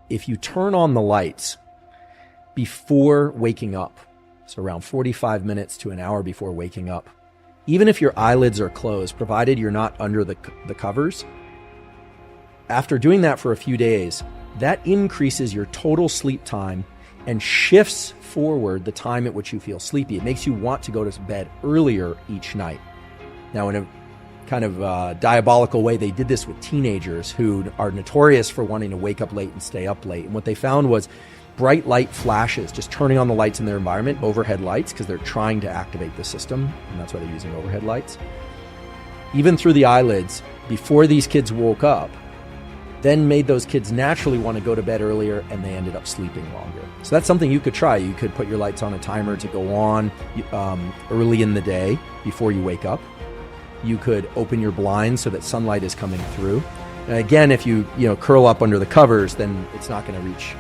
if you turn on the lights before waking up, so around 45 minutes to an hour before waking up, even if your eyelids are closed, provided you're not under the covers, after doing that for a few days, that increases your total sleep time and shifts forward the time at which you feel sleepy. It makes you want to go to bed earlier each night. Now, in a kind of diabolical way, they did this with teenagers who are notorious for wanting to wake up late and stay up late. And what they found was bright light flashes, just turning on the lights in their environment, overhead lights, because they're trying to activate the system, and that's why they're using overhead lights, even through the eyelids, before these kids woke up, then made those kids naturally want to go to bed earlier, and they ended up sleeping longer. So that's something you could try. You could put your lights on a timer to go on early in the day before you wake up. You could open your blinds so that sunlight is coming through. And again, if you curl up under the covers, then it's not going to reach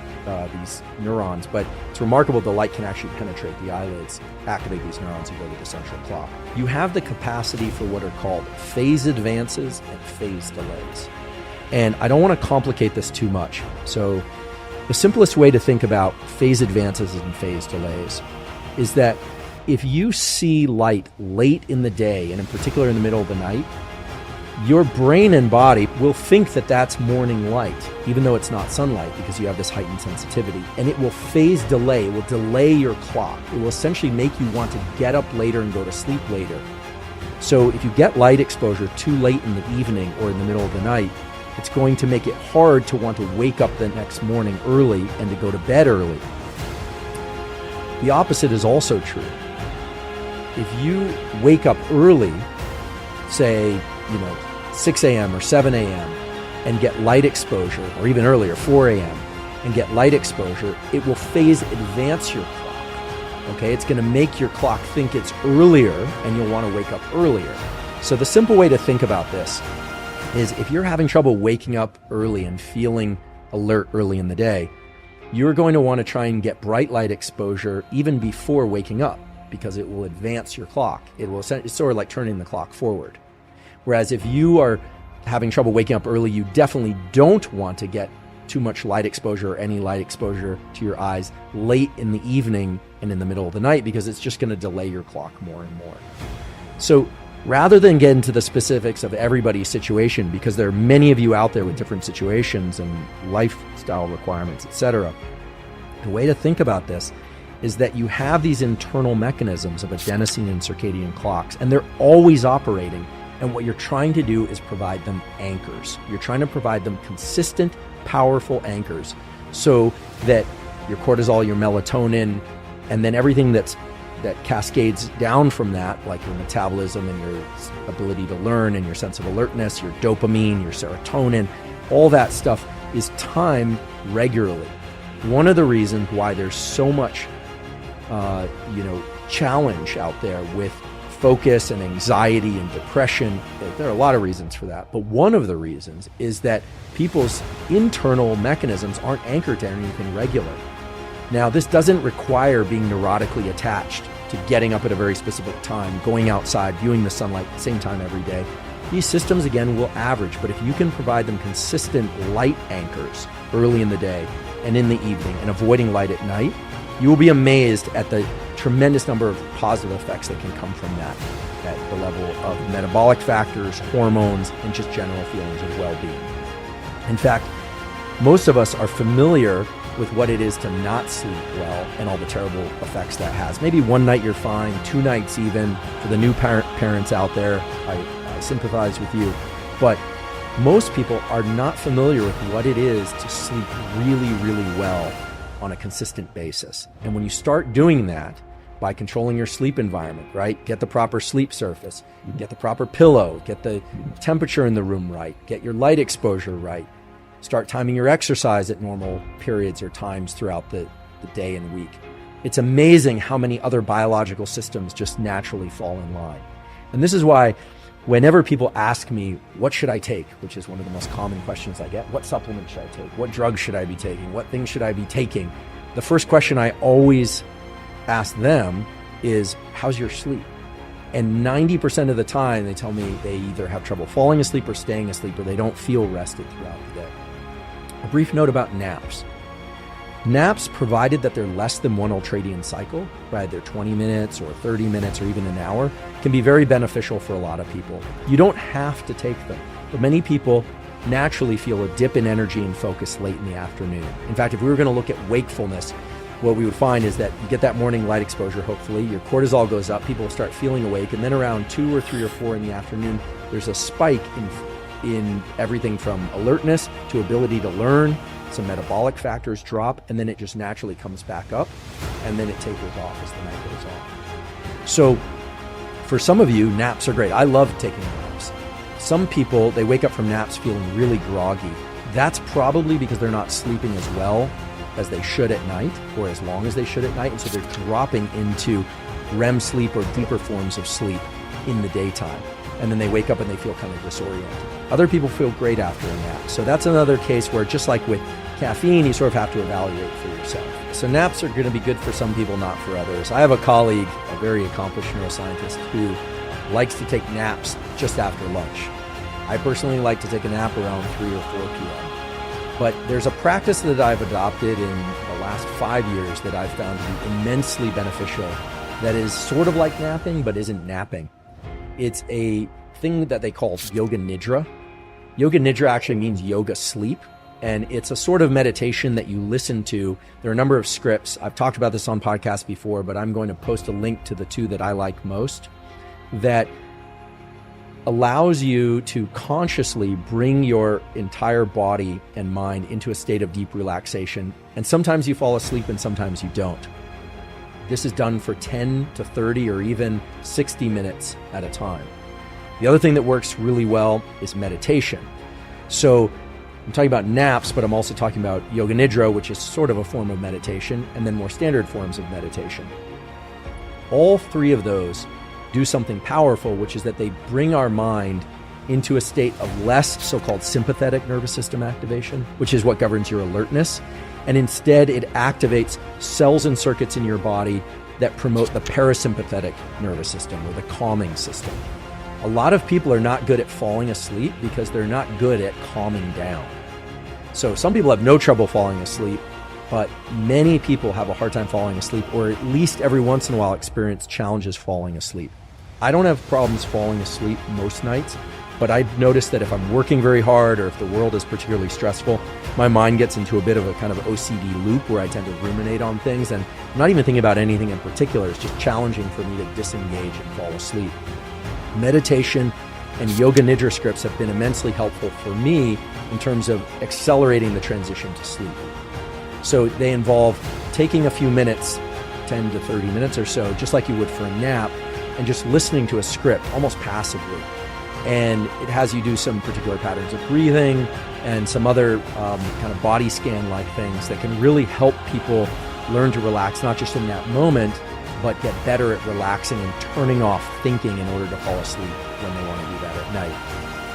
these neurons, but it's remarkable the light can actually penetrate the eyelids, activate these neurons, and go to the central clock. You have the capacity for what are called phase advances and phase delays. And I don't want to complicate this too much. So the simplest way to think about phase advances and phase delays is that if you see light late in the day, and in particular in the middle of the night, your brain and body will think that that's morning light, even though it's not sunlight, because you have this heightened sensitivity. And it will phase delay, it will delay your clock. It will essentially make you want to get up later and go to sleep later. So if you get light exposure too late in the evening or in the middle of the night, it's going to make it hard to want to wake up the next morning early and to go to bed early. The opposite is also true. If you wake up early, say, 6 a.m. or 7 a.m. and get light exposure, or even earlier, 4 a.m., and get light exposure, it will phase advance your clock. Okay, it's going to make your clock think it's earlier, and you'll want to wake up earlier. So the simple way to think about this is if you're having trouble waking up early and feeling alert early in the day, you're going to want to try and get bright light exposure even before waking up, because it will advance your clock. It's sort of like turning the clock forward. Whereas if you are having trouble waking up early, you definitely don't want to get too much light exposure or any light exposure to your eyes late in the evening and in the middle of the night, because it's just going to delay your clock more and more. So rather than get into the specifics of everybody's situation, because there are many of you out there with different situations and lifestyle requirements, etc., the way to think about this is that you have these internal mechanisms of adenosine and circadian clocks, and they're always operating. And what you're trying to do is provide them anchors. You're trying to provide them consistent, powerful anchors so that your cortisol, your melatonin, and then everything that cascades down from that, like your metabolism and your ability to learn and your sense of alertness, your dopamine, your serotonin, all that stuff is timed regularly. One of the reasons why there's so much challenge out there with focus and anxiety and depression, there are a lot of reasons for that. But one of the reasons is that people's internal mechanisms aren't anchored to anything regular. Now, this doesn't require being neurotically attached to getting up at a very specific time, going outside, viewing the sunlight at the same time every day. These systems, again, will average, but if you can provide them consistent light anchors early in the day and in the evening and avoiding light at night, you will be amazed at the tremendous number of positive effects that can come from that at the level of metabolic factors, hormones, and just general feelings of well-being. In fact, most of us are familiar with what it is to not sleep well and all the terrible effects that has. Maybe one night you're fine, 2 nights even. For the new parents out there, I sympathize with you. But most people are not familiar with what it is to sleep really, really well on a consistent basis. And when you start doing that by controlling your sleep environment, right? Get the proper sleep surface, get the proper pillow, get the temperature in the room right, get your light exposure right, start timing your exercise at normal periods or times throughout the day and week. It's amazing how many other biological systems just naturally fall in line. And this is why whenever people ask me, what should I take? Which is one of the most common questions I get. What supplement should I take? What drugs should I be taking? What things should I be taking? The first question I always ask them is, how's your sleep? And 90% of the time they tell me they either have trouble falling asleep or staying asleep, or they don't feel rested throughout the day. A brief note about naps. Naps, provided that they're less than one ultradian cycle, right? They're 20 minutes or 30 minutes or even an hour, can be very beneficial for a lot of people. You don't have to take them, but many people naturally feel a dip in energy and focus late in the afternoon. In fact, if we were going to look at wakefulness, what we would find is that you get that morning light exposure, hopefully, your cortisol goes up, people will start feeling awake, and then around 2 or 3 or 4 in the afternoon, there's a spike in everything from alertness to ability to learn. Some metabolic factors drop, and then it just naturally comes back up, and then it tapers off as the night goes on. So for some of you, naps are great. I love taking naps. Some people, they wake up from naps feeling really groggy. That's probably because they're not sleeping as well as they should at night, or as long as they should at night, and so they're dropping into REM sleep or deeper forms of sleep in the daytime. And then they wake up and they feel kind of disoriented. Other people feel great after a nap. So that's another case where, just like with caffeine, you sort of have to evaluate for yourself. So naps are going to be good for some people, not for others. I have a colleague, a very accomplished neuroscientist, who likes to take naps just after lunch. I personally like to take a nap around 3 or 4 p.m. But there's a practice that I've adopted in the last 5 years that I've found to be immensely beneficial, that is sort of like napping, but isn't napping. It's a thing that they call yoga nidra. Yoga nidra actually means yoga sleep, and it's a sort of meditation that you listen to. There are a number of scripts. I've talked about this on podcasts before, but I'm going to post a link to the 2 that I like most, that allows you to consciously bring your entire body and mind into a state of deep relaxation. And sometimes you fall asleep and sometimes you don't. This is done for 10 to 30 or even 60 minutes at a time. The other thing that works really well is meditation. So I'm talking about naps, but I'm also talking about yoga nidra, which is sort of a form of meditation, and then more standard forms of meditation. All 3 of those do something powerful, which is that they bring our mind into a state of less so-called sympathetic nervous system activation, which is what governs your alertness. And instead, it activates cells and circuits in your body that promote the parasympathetic nervous system, or the calming system. A lot of people are not good at falling asleep because they're not good at calming down. So some people have no trouble falling asleep, but many people have a hard time falling asleep, or at least every once in a while experience challenges falling asleep. I don't have problems falling asleep most nights, but I've noticed that if I'm working very hard, or if the world is particularly stressful, my mind gets into a bit of a kind of OCD loop where I tend to ruminate on things, and I'm not even thinking about anything in particular. It's just challenging for me to disengage and fall asleep. Meditation and yoga nidra scripts have been immensely helpful for me in terms of accelerating the transition to sleep. So they involve taking a few minutes, 10 to 30 minutes or so, just like you would for a nap, and just listening to a script almost passively. And it has you do some particular patterns of breathing and some other kind of body scan-like things that can really help people learn to relax, not just in that moment, but get better at relaxing and turning off thinking in order to fall asleep when they want to do that at night.